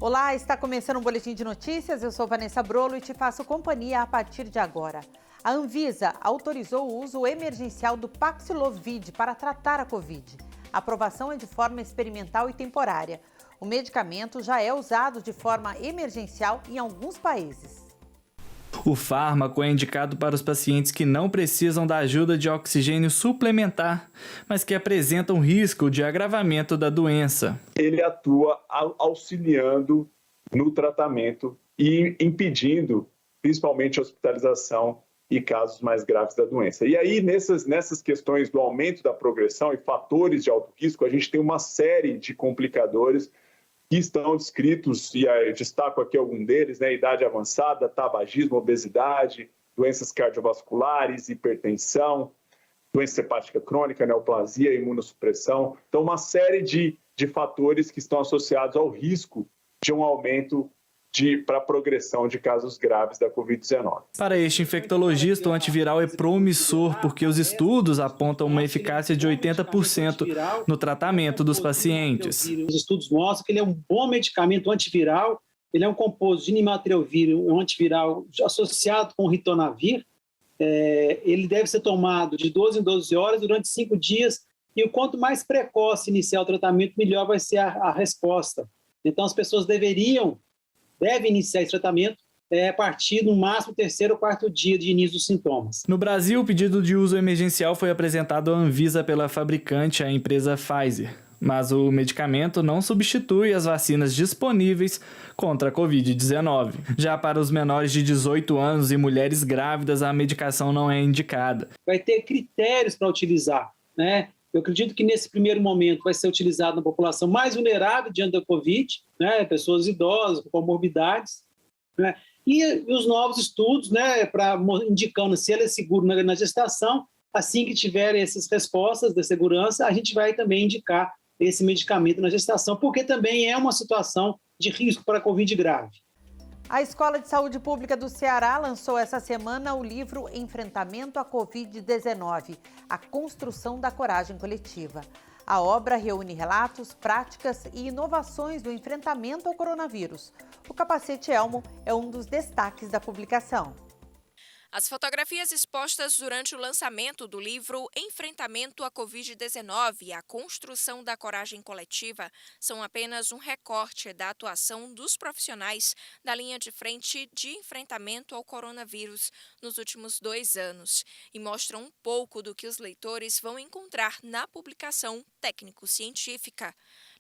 Olá, está começando um boletim de notícias. Eu sou Vanessa Brolo e te faço companhia a partir de agora. A Anvisa autorizou o uso emergencial do Paxlovid para tratar a Covid. A aprovação é de forma experimental e temporária. O medicamento já é usado de forma emergencial em alguns países. O fármaco é indicado para os pacientes que não precisam da ajuda de oxigênio suplementar, mas que apresentam risco de agravamento da doença. Ele atua auxiliando no tratamento e impedindo, principalmente, a hospitalização e casos mais graves da doença. E aí, nessas questões do aumento da progressão e fatores de alto risco, a gente tem uma série de complicadores que estão descritos, e destaco aqui algum deles, né? Idade avançada, tabagismo, obesidade, doenças cardiovasculares, hipertensão, doença hepática crônica, neoplasia, imunossupressão. Então, uma série de fatores que estão associados ao risco de um aumento para a progressão de casos graves da Covid-19. Para este infectologista, o antiviral é promissor porque os estudos apontam uma eficácia de 80% no tratamento dos pacientes. Os estudos mostram que ele é um bom medicamento antiviral, ele é um composto de nirmatrelvir, um antiviral associado com ritonavir. Ele deve ser tomado de 12 em 12 horas durante 5 dias e o quanto mais precoce iniciar o tratamento, melhor vai ser a resposta. Então, as pessoas devem iniciar esse tratamento a partir, no máximo, 3º ou 4º dia de início dos sintomas. No Brasil, o pedido de uso emergencial foi apresentado à Anvisa pela fabricante, a empresa Pfizer. Mas o medicamento não substitui as vacinas disponíveis contra a Covid-19. Já para os menores de 18 anos e mulheres grávidas, a medicação não é indicada. Vai ter critérios para utilizar, né? Eu acredito que nesse primeiro momento vai ser utilizado na população mais vulnerável diante da Covid, né? Pessoas idosas, com comorbidades, né? E os novos estudos, né? Indicando se ela é segura na gestação, assim que tiver essas respostas de segurança, a gente vai também indicar esse medicamento na gestação, porque também é uma situação de risco para a Covid grave. A Escola de Saúde Pública do Ceará lançou essa semana o livro Enfrentamento à Covid-19, a construção da coragem coletiva. A obra reúne relatos, práticas e inovações do enfrentamento ao coronavírus. O capacete Elmo é um dos destaques da publicação. As fotografias expostas durante o lançamento do livro Enfrentamento à Covid-19 e a Construção da Coragem Coletiva são apenas um recorte da atuação dos profissionais da linha de frente de enfrentamento ao coronavírus nos últimos 2 anos e mostram um pouco do que os leitores vão encontrar na publicação técnico-científica.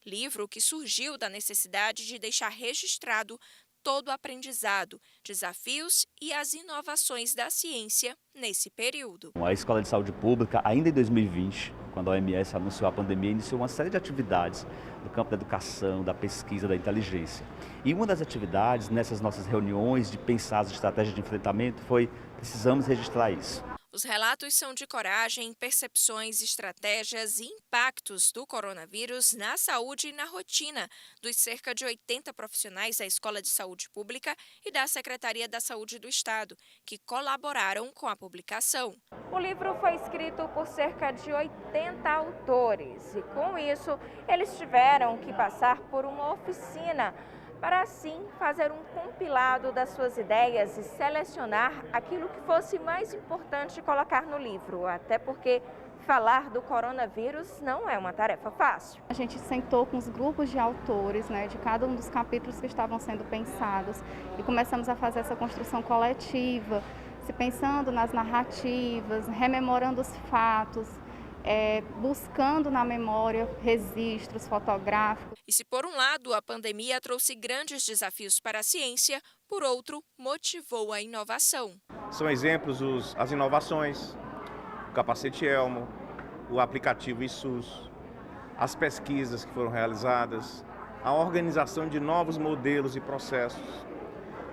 Livro que surgiu da necessidade de deixar registrado todo o aprendizado, desafios e as inovações da ciência nesse período. A Escola de Saúde Pública, ainda em 2020, quando a OMS anunciou a pandemia, iniciou uma série de atividades no campo da educação, da pesquisa, da inteligência. E uma das atividades, nessas nossas reuniões de pensar as estratégias de enfrentamento, foi: precisamos registrar isso. Os relatos são de coragem, percepções, estratégias e impactos do coronavírus na saúde e na rotina dos cerca de 80 profissionais da Escola de Saúde Pública e da Secretaria da Saúde do Estado, que colaboraram com a publicação. O livro foi escrito por cerca de 80 autores e, com isso, eles tiveram que passar por uma oficina para assim fazer um compilado das suas ideias e selecionar aquilo que fosse mais importante colocar no livro, até porque falar do coronavírus não é uma tarefa fácil. A gente sentou com os grupos de autores, né, de cada um dos capítulos que estavam sendo pensados e começamos a fazer essa construção coletiva, se pensando nas narrativas, rememorando os fatos, buscando na memória registros fotográficos. E se por um lado a pandemia trouxe grandes desafios para a ciência, por outro, motivou a inovação. São exemplos as inovações, o capacete Elmo, o aplicativo ISUS, as pesquisas que foram realizadas, a organização de novos modelos e processos,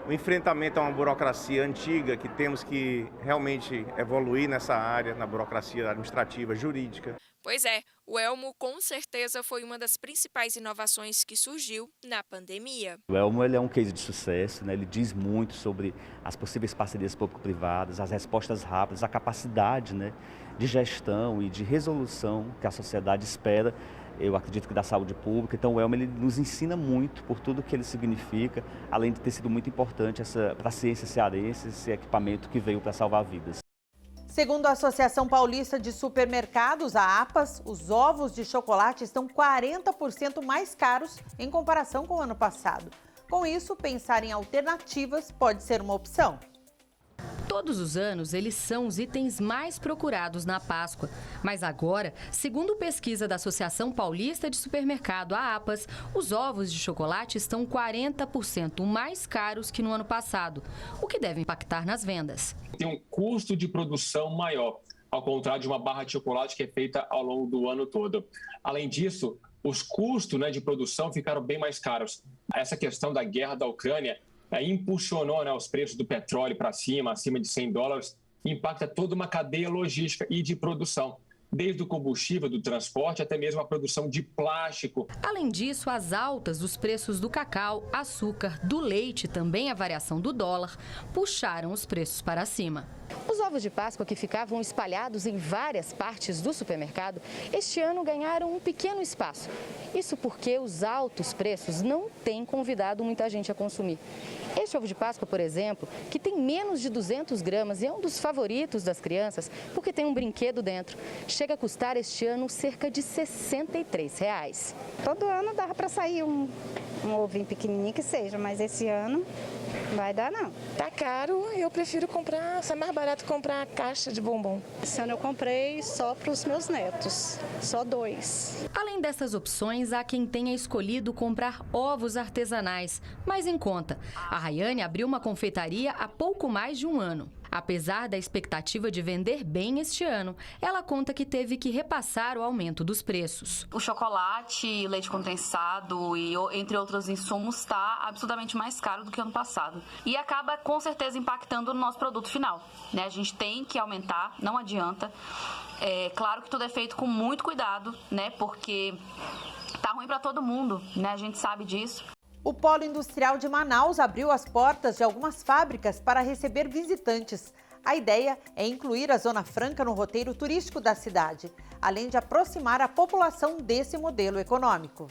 o enfrentamento a uma burocracia antiga que temos que realmente evoluir nessa área, na burocracia administrativa, jurídica. Pois é, o Elmo com certeza foi uma das principais inovações que surgiu na pandemia. O Elmo ele é um case de sucesso, né? Ele diz muito sobre as possíveis parcerias público-privadas, as respostas rápidas, a capacidade, né, de gestão e de resolução que a sociedade espera eu acredito que da saúde pública. Então o Elma ele nos ensina muito por tudo que ele significa, além de ter sido muito importante para a ciência cearense, esse equipamento que veio para salvar vidas. Segundo a Associação Paulista de Supermercados, a APAS, os ovos de chocolate estão 40% mais caros em comparação com o ano passado. Com isso, pensar em alternativas pode ser uma opção. Todos os anos, eles são os itens mais procurados na Páscoa. Mas agora, segundo pesquisa da Associação Paulista de Supermercado, a APAS, os ovos de chocolate estão 40% mais caros que no ano passado, o que deve impactar nas vendas. Tem um custo de produção maior, ao contrário de uma barra de chocolate que é feita ao longo do ano todo. Além disso, os custos de produção ficaram bem mais caros. Essa questão da guerra da Ucrânia impulsionou os preços do petróleo para cima, acima de $100, impacta toda uma cadeia logística e de produção, desde o combustível, do transporte, até mesmo a produção de plástico. Além disso, as altas dos preços do cacau, açúcar, do leite e também a variação do dólar puxaram os preços para cima. Os ovos de Páscoa, que ficavam espalhados em várias partes do supermercado, este ano ganharam um pequeno espaço. Isso porque os altos preços não têm convidado muita gente a consumir. Este ovo de Páscoa, por exemplo, que tem menos de 200 gramas e é um dos favoritos das crianças, porque tem um brinquedo dentro, chega a custar este ano cerca de R$ 63. Todo ano dava para sair um ovinho pequenininho que seja, mas esse ano não vai dar não. Tá caro, eu prefiro comprar, é mais barato comprar a caixa de bombom. Esse ano eu comprei só para os meus netos, só 2. Além dessas opções, há quem tenha escolhido comprar ovos artesanais, mais em conta. A Rayane abriu uma confeitaria há pouco mais de um ano. Apesar da expectativa de vender bem este ano, ela conta que teve que repassar o aumento dos preços. O chocolate, leite condensado e entre outros insumos está absurdamente mais caro do que ano passado. E acaba com certeza impactando no nosso produto final, né? A gente tem que aumentar, não adianta. É claro que tudo é feito com muito cuidado, né? Porque tá ruim para todo mundo, né? A gente sabe disso. O Polo Industrial de Manaus abriu as portas de algumas fábricas para receber visitantes. A ideia é incluir a Zona Franca no roteiro turístico da cidade, além de aproximar a população desse modelo econômico.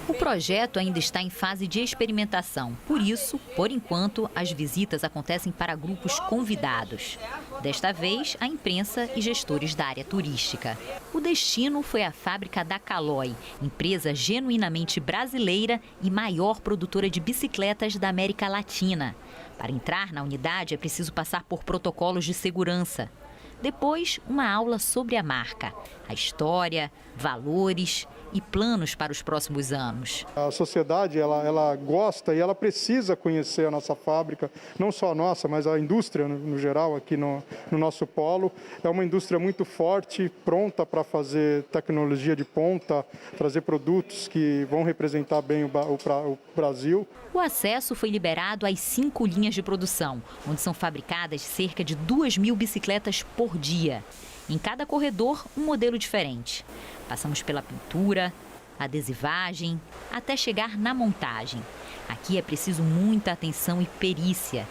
O projeto ainda está em fase de experimentação. Por isso, por enquanto, as visitas acontecem para grupos convidados. Desta vez, a imprensa e gestores da área turística. O destino foi a fábrica da Caloi, empresa genuinamente brasileira e maior produtora de bicicletas da América Latina. Para entrar na unidade é preciso passar por protocolos de segurança. Depois, uma aula sobre a marca, a história, valores e planos para os próximos anos. A sociedade ela gosta e ela precisa conhecer a nossa fábrica, não só a nossa, mas a indústria no geral aqui no nosso polo. É uma indústria muito forte, pronta para fazer tecnologia de ponta, trazer produtos que vão representar bem o Brasil. O acesso foi liberado às 5 linhas de produção, onde são fabricadas cerca de 2.000 bicicletas por dia. Em cada corredor, um modelo diferente. Passamos pela pintura, adesivagem, até chegar na montagem. Aqui é preciso muita atenção e perícia.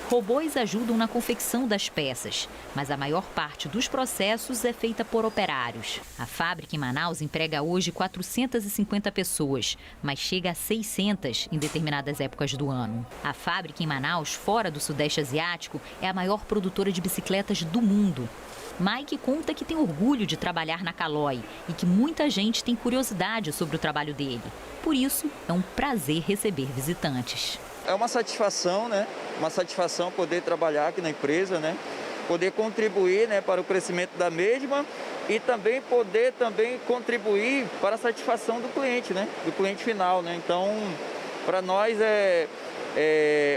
Robôs ajudam na confecção das peças, mas a maior parte dos processos é feita por operários. A fábrica em Manaus emprega hoje 450 pessoas, mas chega a 600 em determinadas épocas do ano. A fábrica em Manaus, fora do Sudeste Asiático, é a maior produtora de bicicletas do mundo. Mike conta que tem orgulho de trabalhar na Caloi e que muita gente tem curiosidade sobre o trabalho dele. Por isso, é um prazer receber visitantes. É uma satisfação, né? Uma satisfação poder trabalhar aqui na empresa, né? Poder contribuir, né, para o crescimento da mesma e também poder contribuir para a satisfação do cliente, né? Do cliente final, né? Então, para nós é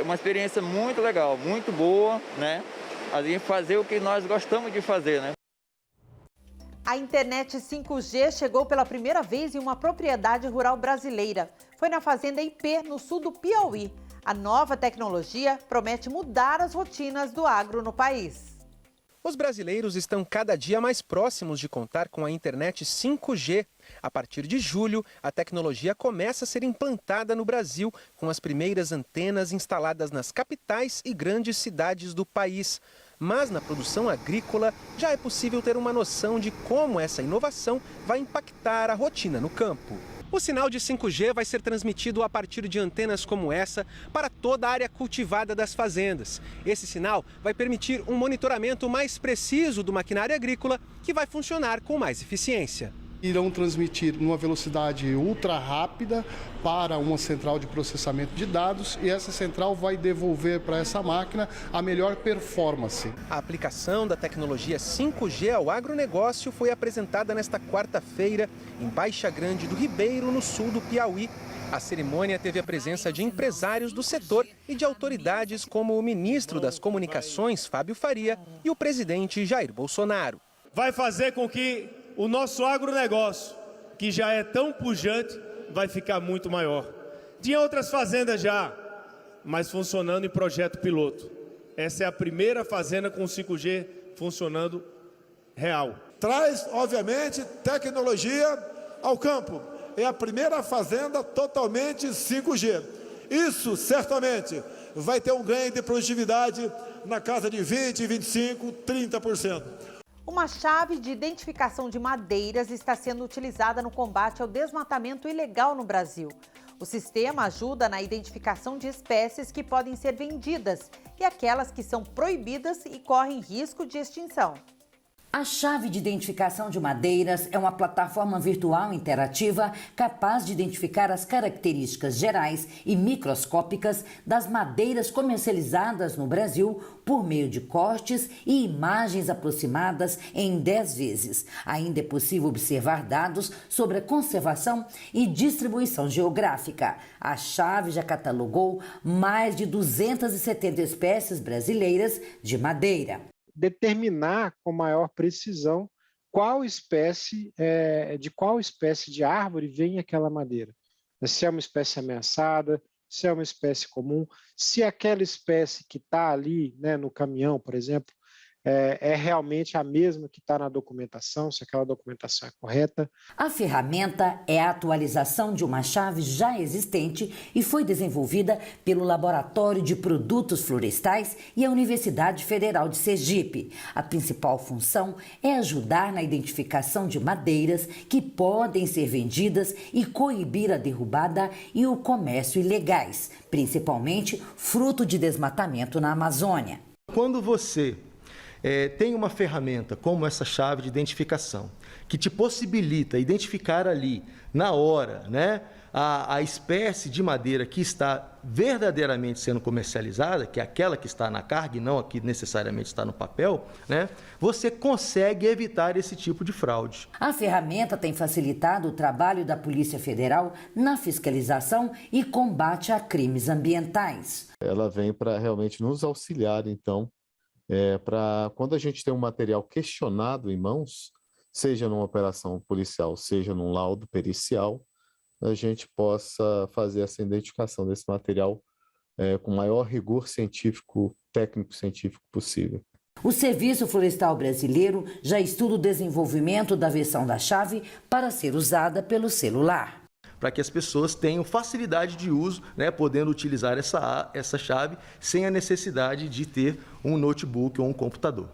uma experiência muito legal, muito boa, né? A gente fazer o que nós gostamos de fazer, né? A internet 5G chegou pela primeira vez em uma propriedade rural brasileira. Foi na fazenda IP, no sul do Piauí. A nova tecnologia promete mudar as rotinas do agro no país. Os brasileiros estão cada dia mais próximos de contar com a internet 5G. A partir de julho, a tecnologia começa a ser implantada no Brasil, com as primeiras antenas instaladas nas capitais e grandes cidades do país. Mas na produção agrícola já é possível ter uma noção de como essa inovação vai impactar a rotina no campo. O sinal de 5G vai ser transmitido a partir de antenas como essa para toda a área cultivada das fazendas. Esse sinal vai permitir um monitoramento mais preciso do maquinário agrícola, que vai funcionar com mais eficiência. Irão transmitir numa velocidade ultra rápida para uma central de processamento de dados e essa central vai devolver para essa máquina a melhor performance. A aplicação da tecnologia 5G ao agronegócio foi apresentada nesta quarta-feira em Baixa Grande do Ribeiro, no sul do Piauí. A cerimônia teve a presença de empresários do setor e de autoridades como o ministro das Comunicações, Fábio Faria, e o presidente Jair Bolsonaro. Vai fazer com que o nosso agronegócio, que já é tão pujante, vai ficar muito maior. Tinha outras fazendas já, mas funcionando em projeto piloto. Essa é a primeira fazenda com 5G funcionando real. Traz, obviamente, tecnologia ao campo. É a primeira fazenda totalmente 5G. Isso, certamente, vai ter um ganho de produtividade na casa de 20%, 25%, 30%. Uma chave de identificação de madeiras está sendo utilizada no combate ao desmatamento ilegal no Brasil. O sistema ajuda na identificação de espécies que podem ser vendidas e aquelas que são proibidas e correm risco de extinção. A chave de identificação de madeiras é uma plataforma virtual interativa capaz de identificar as características gerais e microscópicas das madeiras comercializadas no Brasil por meio de cortes e imagens aproximadas em 10 vezes. Ainda é possível observar dados sobre a conservação e distribuição geográfica. A chave já catalogou mais de 270 espécies brasileiras de madeira. Determinar com maior precisão de qual espécie de árvore vem aquela madeira. Se é uma espécie ameaçada, se é uma espécie comum, se aquela espécie que está ali, né, no caminhão, por exemplo, é realmente a mesma que está na documentação, se aquela documentação é correta. A ferramenta é a atualização de uma chave já existente e foi desenvolvida pelo Laboratório de Produtos Florestais e a Universidade Federal de Sergipe. A principal função é ajudar na identificação de madeiras que podem ser vendidas e coibir a derrubada e o comércio ilegais, principalmente fruto de desmatamento na Amazônia. Quando você tem uma ferramenta como essa chave de identificação, que te possibilita identificar ali, na hora, né, a espécie de madeira que está verdadeiramente sendo comercializada, que é aquela que está na carga e não a que necessariamente está no papel, né, você consegue evitar esse tipo de fraude. A ferramenta tem facilitado o trabalho da Polícia Federal na fiscalização e combate a crimes ambientais. Ela vem para realmente nos auxiliar, então, para quando a gente tem um material questionado em mãos, seja numa operação policial, seja num laudo pericial, a gente possa fazer essa identificação desse material com o maior rigor científico, técnico-científico possível. O Serviço Florestal Brasileiro já estuda o desenvolvimento da versão da chave para ser usada pelo celular. Para que as pessoas tenham facilidade de uso, né, podendo utilizar essa chave sem a necessidade de ter um notebook ou um computador.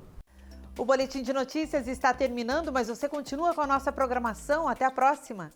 O Boletim de Notícias está terminando, mas você continua com a nossa programação. Até a próxima!